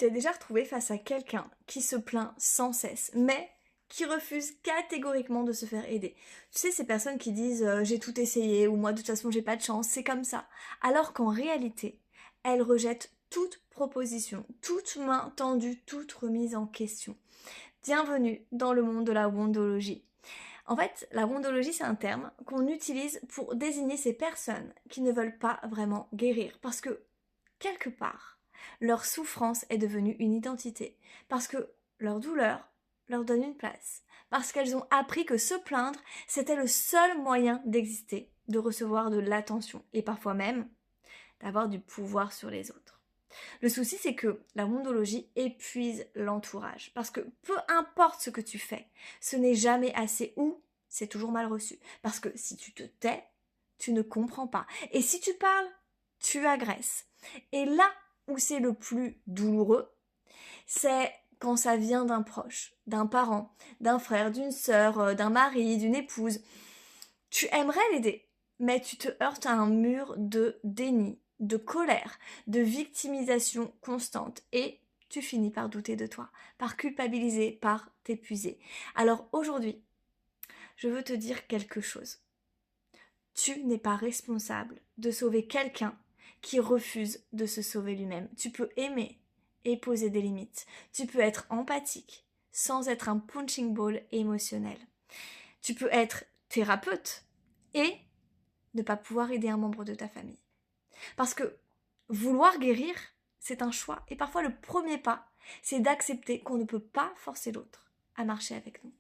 t'es déjà retrouvé face à quelqu'un qui se plaint sans cesse, mais qui refuse catégoriquement de se faire aider? Tu sais, ces personnes qui disent j'ai tout essayé, ou moi de toute façon j'ai pas de chance, c'est comme ça. Alors qu'en réalité, elles rejettent toute proposition, toute main tendue, toute remise en question. Bienvenue dans le monde de la wondologie. En fait, la wondologie, c'est un terme qu'on utilise pour désigner ces personnes qui ne veulent pas vraiment guérir. Parce que, quelque part, leur souffrance est devenue une identité. Parce que leur douleur leur donne une place. Parce qu'elles ont appris que se plaindre, c'était le seul moyen d'exister, de recevoir de l'attention et parfois même d'avoir du pouvoir sur les autres. Le souci, c'est que la wondologie épuise l'entourage. Parce que peu importe ce que tu fais, ce n'est jamais assez ou c'est toujours mal reçu. Parce que si tu te tais, tu ne comprends pas. Et si tu parles, tu agresses. Et là où c'est le plus douloureux, c'est quand ça vient d'un proche, d'un parent, d'un frère, d'une sœur, d'un mari, d'une épouse. Tu aimerais l'aider, mais tu te heurtes à un mur de déni, de colère, de victimisation constante et tu finis par douter de toi, par culpabiliser, par t'épuiser. Alors aujourd'hui, je veux te dire quelque chose. Tu n'es pas responsable de sauver quelqu'un qui refuse de se sauver lui-même. Tu peux aimer et poser des limites. Tu peux être empathique sans être un punching ball émotionnel. Tu peux être thérapeute et ne pas pouvoir aider un membre de ta famille. Parce que vouloir guérir, c'est un choix. Et parfois, le premier pas, c'est d'accepter qu'on ne peut pas forcer l'autre à marcher avec nous.